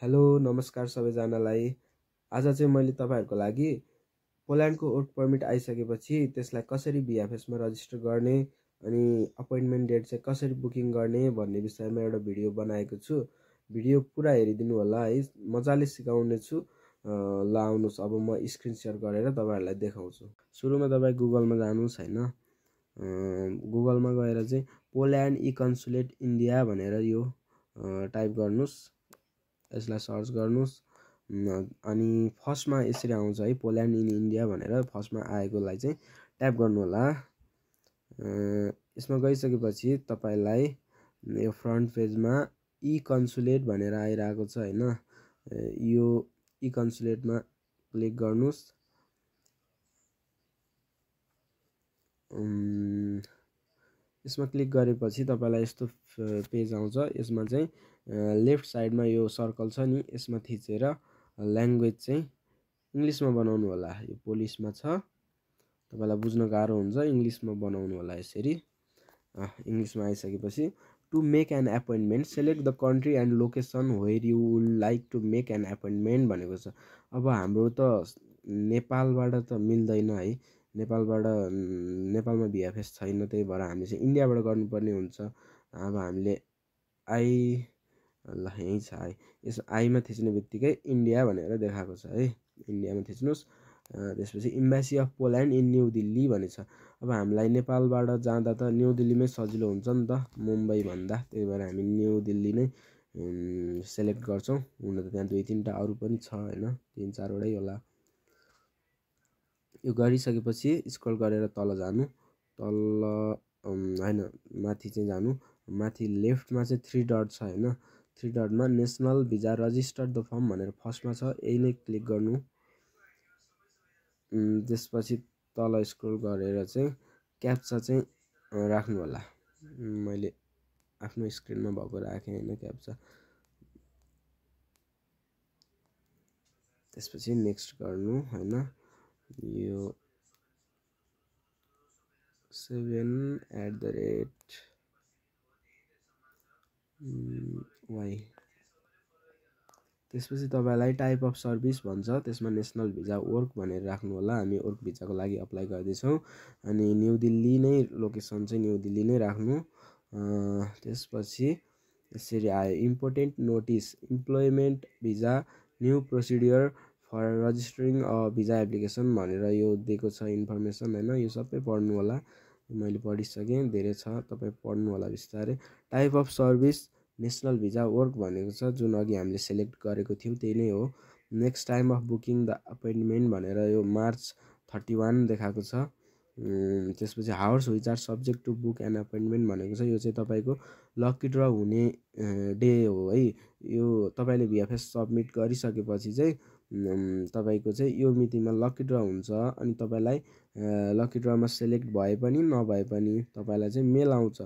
Hello नमस्कार सबैजनालाई। आज चाहिँ मैले तपाईँहरूको लागि पोल्यान्डको वर्क पर्मिट आइसकेपछि त्यसलाई कसरी बिएफएसमा रजिस्टर गर्ने अनि अपोइन्टमेन्ट डेट चाहिँ कसरी बुकिङ गर्ने भन्ने विषयमा एउटा भिडियो बनाएको छु। भिडियो पुरा हेरिदिनु होला है, मजाले सिकाउने छु। ल आउनुहोस्, अब म स्क्रिन सेयर गरेर तपाईँहरूलाई देखाउँछु। सुरुमा तपाईँ गुगलमा जानुहोस् होइन। गुगलमा गएर चाहिँ पोल्यान्ड ई कन्सुलेट इन्डिया भनेर यो टाइप गर्नुहोस्, यसलाई सर्च गर्नुहोस्। अनि फर्स्टमा यसरी आउँछ है, पोल्यान्ड इन इन्डिया भनेर फर्स्टमा आएकोलाई चाहिँ ट्याप गर्नु होला। यसमा गइसकेपछि तपाईँलाई यो फ्रन्ट पेजमा ई कन्सुलेट भनेर आइरहेको छ होइन। यो ई कन्सुलेटमा क्लिक गर्नुहोस्। यसमा क्लिक गरेपछि तपाईँलाई यस्तो पेज आउँछ। यसमा चाहिँ लेफ्ट साइडमा यो सर्कल छ नि, यसमा थिचेर ल्याङ्ग्वेज चाहिँ इङ्ग्लिसमा बनाउनु होला। यो पोलिसमा छ, तपाईँलाई बुझ्न गाह्रो हुन्छ, इङ्ग्लिसमा बनाउनु होला। यसरी इङ्ग्लिसमा आइसकेपछि to make an appointment select the country and location where you would like to make an appointment भनेको छ। अब हाम्रो त नेपालबाट त मिल्दैन है, नेपालमा बिएफएस छैन, त्यही भएर हामीले चाहिँ इन्डियाबाट गर्नुपर्ने हुन्छ। अब हामीले ल यहीँ छ आई, यस आईमा थिच्ने बित्तिकै इन्डिया भनेर देखाएको छ है, इन्डियामा थिच्नुहोस्। त्यसपछि embassy of Poland in New Delhi भनेछ। अब हामीलाई नेपालबाट जाँदा त न्यू दिल्लीमै सजिलो हुन्छ नि त मुम्बई भन्दा, त्यही भएर हामी न्यू दिल्ली नै सेलेक्ट गर्छौँ। हुन त त्यहाँ 2-3टा अरू पनि छ होइन, 3-4वटै होला। यो गरिसकेपछि स्क्रल गरेर तल जानु, तल होइन माथि चाहिँ जानु। माथि लेफ्टमा चाहिँ 3 डट छ होइन, 3 डटमा national visa register the form भनेर फर्स्टमा छ, यही नै क्लिक गर्नु। त्यसपछि तल स्क्रल गरेर चाहिँ क्याप्चा चाहिँ राख्नु होला। मैले आफ्नो स्क्रिनमा भएको राखेँ होइन क्याप्चा। त्यसपछि नेक्स्ट गर्नु होइन। यो 7@y। त्यसपछि तपाईँलाई टाइप अफ सर्भिस भन्छ, त्यसमा नेसनल भिजा वर्क भनेर राख्नु होला। हामी वर्क भिजाको लागि अप्लाई गर्दैछौँ। अनि न्यू दिल्ली नै लोकेसन चाहिँ न्यू दिल्ली नै राख्नु। त्यसपछि यसरी आयो important notice employment visa new procedure for registering visa application भनेर यो दिएको छ इन्फर्मेसन होइन। यो सबै पढ्नु होला, मैले पढिसकेँ, धेरै छ, तपाईँ पढ्नु होला बिस्तारै। Type of service national visa work भनेको छ, जुन अघि हामीले सेलेक्ट गरेको थियौँ त्यही नै हो। Next time of booking the appointment भनेर यो March 31 देखाएको छ। त्यसपछि hours which are subject to book an appointment भनेको छ, यो चाहिँ तपाईँको लकी ड्र हुने डे हो है। यो तपाईँले बिएफएस सबमिट गरिसकेपछि चाहिँ तपाईँको चाहिँ यो मितिमा लकी ड्र हुन्छ। अनि तपाईँलाई लकी ड्रमा सेलेक्ट भए पनि नभए पनि तपाईँलाई चाहिँ मेल आउँछ।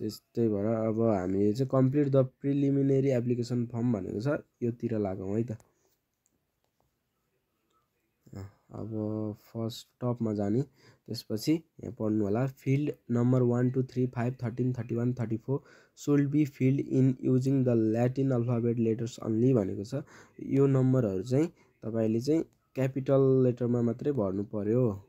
त्यही भएर अब हामीले चाहिँ complete the preliminary application form भनेको छ, योतिर लागौँ है त। अब फर्स्ट टपमा जाने, त्यसपछि यहाँ पढ्नु होला field number 1 2 3 5 13 31 34 should be filled in using the Latin alphabet letters only भनेको छ। यो नम्बरहरू चाहिँ तपाईँले चाहिँ क्यापिटल लेटरमा मात्रै भर्नु पर्यो।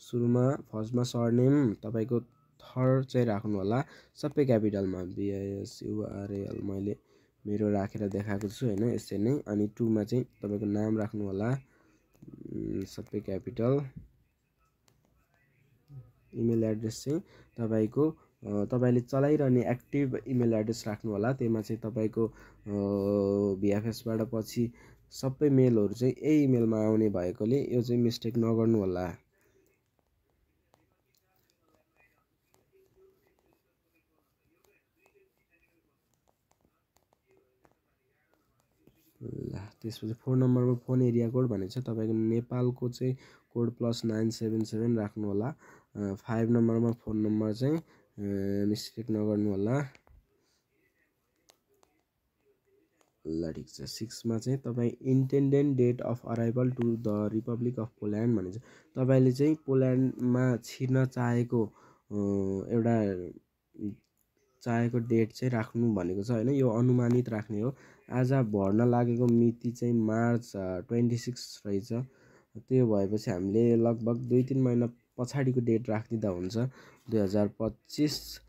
सुरुमा फर्स्टमा सरनेम तपाईँको थर्ड चाहिँ राख्नु होला सबै क्यापिटलमा, BISURAL मैले मेरो राखेर देखाएको छु होइन, यसरी नै। अनि 2मा चाहिँ तपाईँको नाम राख्नु होला सबै क्यापिटल। इमेल एड्रेस चाहिँ तपाईँको तपाईँले चलाइरहने एक्टिभ इमेल एड्रेस राख्नु होला। त्यसमा चाहिँ तपाईँको बिएफएसबाट पछि सबै मेलहरू चाहिँ यही इमेलमा आउने भएकोले यो चाहिँ मिस्टेक नगर्नु होला। ल त्यसपछि 4 नम्बरमा फोन एरिया कोड भनेको छ, तपाईँको नेपालको चाहिँ कोड +977 राख्नु होला। 5 नम्बरमा फोन नम्बर चाहिँ मिस्टेक नगर्नु होला। ल ठिक छ। 6मा चाहिँ तपाईँ intended date of arrival to the Republic of Poland भनेको छ, तपाईँले चाहिँ पोल्यान्डमा छिर्न चाहेको एउटा डेट चाहिँ राख्नु भनेको छ होइन। यो अनुमानित राख्ने हो, आज भर्न लागेको मिति चाहिँ मार्च 26 रहेछ। त्यो भएपछि हामीले लगभग 2-3 महिना पछाडिको डेट राखिदिँदा हुन्छ। 2025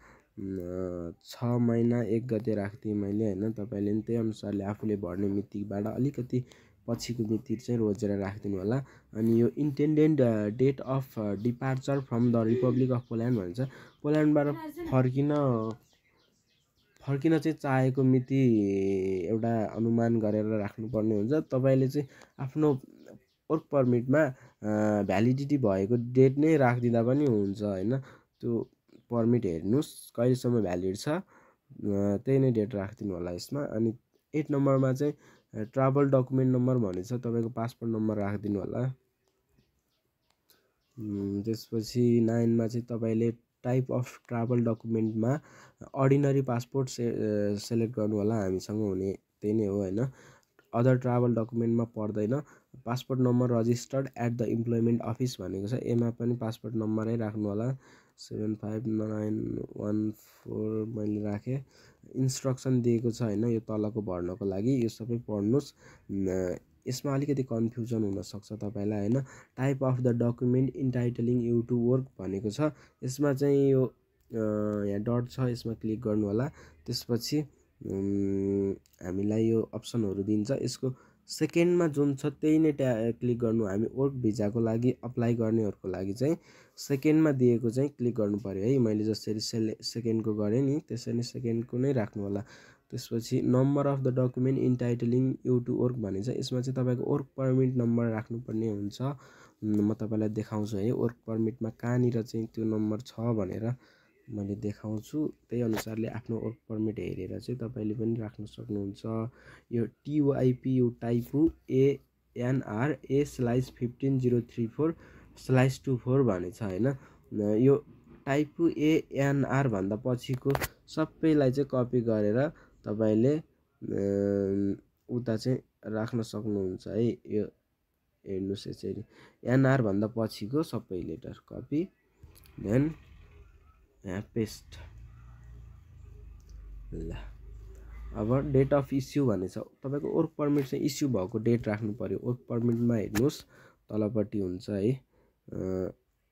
6 महिना 1 गते राखिदिएँ मैले होइन। तपाईँले पनि त्यही अनुसारले आफूले भर्ने मितिबाट अलिकति पछिको मिति चाहिँ रोजेर राखिदिनु होला। अनि यो intended date of departure from the Republic of Poland भन्छ। पोल्यान्डबाट फर्किन चाहिँ चाहेको मिति एउटा अनुमान गरेर राख्नुपर्ने हुन्छ। तपाईँले चाहिँ आफ्नो वर्क पर्मिटमा भ्यालिडिटी भएको डेट नै राखिदिँदा पनि हुन्छ होइन। त्यो पर्मिट हेर्नुहोस् कहिलेसम्म भ्यालिड छ, त्यही नै डेट राखिदिनु होला यसमा। अनि 8 नम्बरमा चाहिँ ट्राभल डकुमेन्ट नम्बर भनेको छ, तपाईँको पासपोर्ट नम्बर राखिदिनु होला। त्यसपछि 9मा चाहिँ तपाईँले टाइप अफ ट्राभल डकुमेन्टमा अर्डिनरी पासपोर्ट सेलेक्ट गर्नु होला। हामीसँग हुने त्यही नै हो होइन। अदर ट्राभल डकुमेन्टमा पर्दैन। Passport number registered at the employment office भनेको छ, एमा पनि पासपोर्ट नम्बरै राख्नु होला। 75914 मैले राखेँ। इन्स्ट्रक्सन दिएको छ होइन यो तलको भर्नको लागि, यो सबै पढ्नुहोस्। यसमा अलिकति कन्फ्युजन हुनसक्छ तपाईँलाई होइन। Type of the document entitling you to work भनेको छ, यसमा चाहिँ यो यहाँ डट छ, यसमा क्लिक गर्नु होला। त्यसपछि हामीलाई यो अप्सनहरू दिन्छ। यसको सेकेन्डमा जुन छ त्यही नै क्लिक गर्नु। हामी वर्क भिजाको लागि अप्लाई गर्नेहरूको लागि चाहिँ सेकेन्डमा दिएको चाहिँ क्लिक गर्नु पऱ्यो है। मैले जसरी सेकेन्डको गरेँ नि त्यसरी नै सेकेन्डको नै राख्नु होला। त्यसपछि number of the document entitling you to work भनिन्छ, यसमा चाहिँ तपाईँको वर्क पर्मिट नम्बर राख्नुपर्ने हुन्छ। म तपाईँलाई देखाउँछु है वर्क पर्मिटमा कहाँनिर चाहिँ त्यो नम्बर छ भनेर मैले देखाउँछु। त्यही अनुसारले आफ्नो वर्क पर्मिट हेरेर चाहिँ तपाईँले पनि राख्न सक्नुहुन्छ। यो TYPU टाइपु ANRA/15034/24 भनेछ होइन। यो टाइपु ANR भन्दा पछिको सबैलाई चाहिँ कपी गरेर तपाईँले उता चाहिँ राख्न सक्नुहुन्छ है। यो हेर्नुहोस् यसरी NR भन्दा पछिको सबै लेटर कपी, देन यहाँ पेस्ट। ल अब डेट अफ इस्यु भनेछ, तपाईँको वर्क पर्मिट चाहिँ इस्यु भएको डेट राख्नु पऱ्यो। वर्क पर्मिटमा हेर्नुहोस् तलपट्टि हुन्छ है,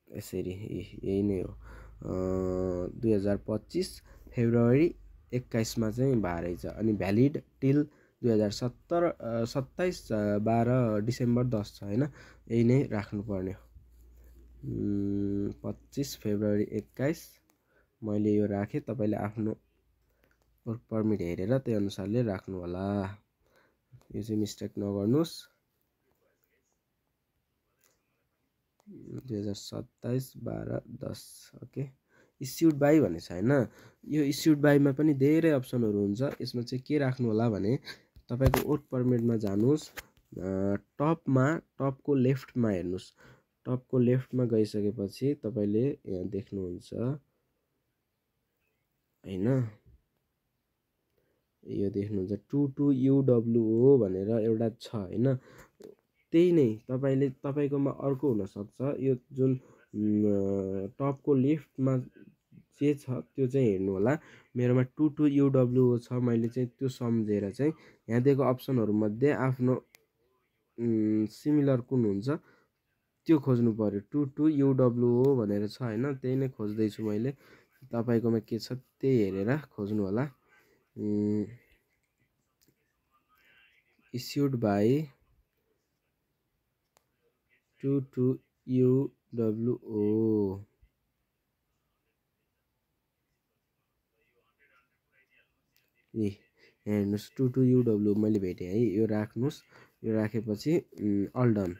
यसरी यही नै हो। 2025 फेब्रुअरी 21मा चाहिँ भएरै छ। अनि भ्यालिड टिल 2027 12 डिसेम्बर 10 छ होइन। यही नै राख्नुपर्ने। 25 फेब्रुअरी 21 मैले यो राखेँ। तपाईँले आफ्नो वर्क पर्मिट हेरेर त्यही अनुसारले राख्नु होला। यो चाहिँ मिस्टेक नगर्नुहोस्। 2027 12 10 ओके। इस्युड बाई भनेछ होइन। यो इस्युड बाईमा पनि धेरै अप्सनहरू हुन्छ। यसमा चाहिँ के राख्नु होला भने तपाईँको वर्क पर्मिटमा जानुहोस्, टपको लेफ्टमा हेर्नुहोस्। टपको लेफ्टमा गइसकेपछि तपाईँले यहाँ देख्नुहुन्छ होइन, यो देख्नुहुन्छ 22UWO भनेर एउटा छ होइन। त्यही नै तपाईँकोमा अर्को हुनसक्छ। यो जुन टपको लेफ्टमा जे छ त्यो चाहिँ हेर्नु होला। मेरोमा 22UWO छ, मैले चाहिँ त्यो सम्झेर चाहिँ यहाँ दिएको अप्सनहरूमध्ये आफ्नो सिमिलर कुन हुन्छ त्यो खोज्नु पऱ्यो। 22UWO भनेर छ होइन, त्यही नै खोज्दैछु मैले। तपाईँकोमा के छ त्यही हेरेर खोज्नु होला। इस्युड बाई 22UWO हेर्नुहोस् 22UWO मैले भेटेँ है। यो राख्नुहोस्। यो राखेपछि अल डन।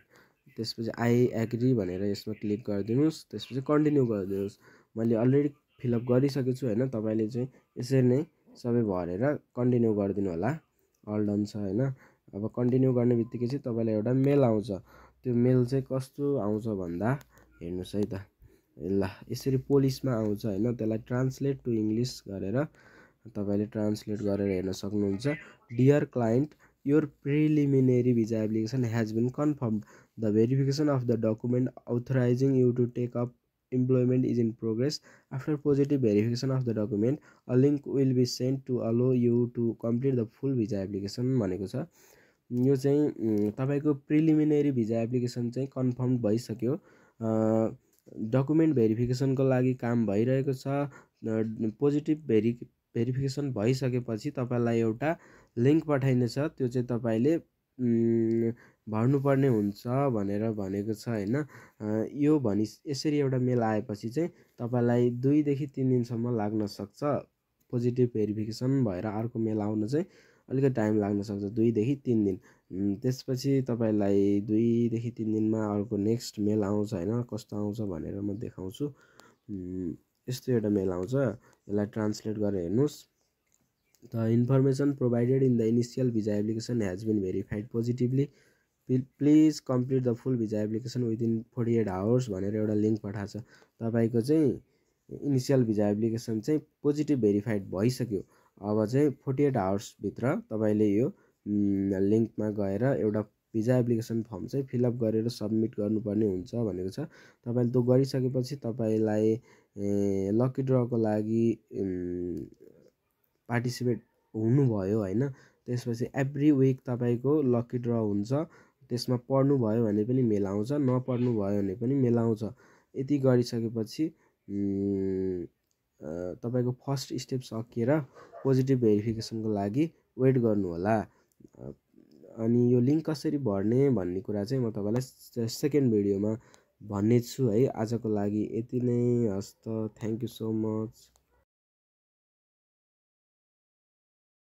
त्यसपछि आई एग्री भनेर यसमा क्लिक गरिदिनुहोस्। त्यसपछि कन्टिन्यू गरिदिनुहोस्। मैले अलरेडी फिलअप गरिसकेको छु होइन। तपाईँले चाहिँ यसरी नै सबै भरेर कन्टिन्यू गरिदिनु होला। अल डन छ होइन। अब कन्टिन्यू गर्ने बित्तिकै चाहिँ तपाईँलाई एउटा मेल आउँछ। त्यो मेल चाहिँ कस्तो आउँछ भन्दा हेर्नुहोस् है त। ल यसरी पोलिसमा आउँछ होइन। त्यसलाई ट्रान्सलेट टु इङ्ग्लिस गरेर तपाईँले ट्रान्सलेट गरेर हेर्न सक्नुहुन्छ। Dear client, your preliminary visa application has been confirmed. The verification of the document authorising you to take up employment is in progress. After positive verification of the document, a link will be sent to allow you to complete the full visa application भनेको छ। यो चाहिँ तपाईको preliminary visa application चाहिँ confirm भइसक्यो। Document भेरिफिकेसनको लागि काम भइरहेको छ। पोजिटिभ भेरिफिकेसन भइसकेपछि तपाईलाई एउटा लिङ्क पठाइनेछ, त्यो चाहिँ तपाईले भर्नुपर्ने हुन्छ भनेर भनेको छ हैन। यो भनि यसरी एउटा मेल आएपछि चाहिँ तपाईलाई 2 देखि 3 दिनसम्म लाग्न सक्छ। पोजिटिभ भेरिफिकेसन भएर अर्को मेल आउन चाहिँ अलिकति टाइम लाग्न सक्छ, 2 देखि 3 दिन। त्यसपछि तपाईलाई 2 देखि 3 दिनमा अर्को नेक्स्ट मेल आउँछ हैन। कस्तो आउँछ भनेर म देखाउँछु। यस्तो एउटा मेल आउँछ, यसलाई ट्रान्सलेट गरेर हेर्नुस्। The information provided in the initial visa application has been verified positively. Please complete the full visa application within 48 hours भनेर एउटा लिङ्क पठाछ। तपाईको चाहिँ इनिशियल भिजा एप्लिकेसन चाहिँ पोजिटिभ भेरिफाइड भइसक्यो। अब चाहिँ 48 आवर्स भित्र तपाईले यो लिङ्कमा गएर एउटा भिजा एप्लिकेसन फर्म चाहिँ फिलअप गरेर सबमिट गर्नुपर्ने हुन्छ भनेको छ। तपाईले त्यो गरिसकेपछि तपाईलाई लकी ड्रको लागि पार्टिसिपेट हुनुभयो हैन। त्यसपछि एभ्री विक तपाईको लकी ड्र हुन्छ। त्यसमा पढ्नु भयो भने पनि मेल आउँछ, नपढ्नु भयो भने पनि मेल आउँछ। यति गरिसकेपछि तपाईको फर्स्ट स्टेप सकिएर पोजिटिभ भेरिफिकेसनको लागि वेट गर्नु होला। अनि यो लिङ्क कसरी भर्ने भन्ने कुरा चाहिँ म तपाईलाई सेकेन्ड भिडियोमा भन्ने छु है। आजको लागि यति नै। हस्त, थ्यांक यू सो मच।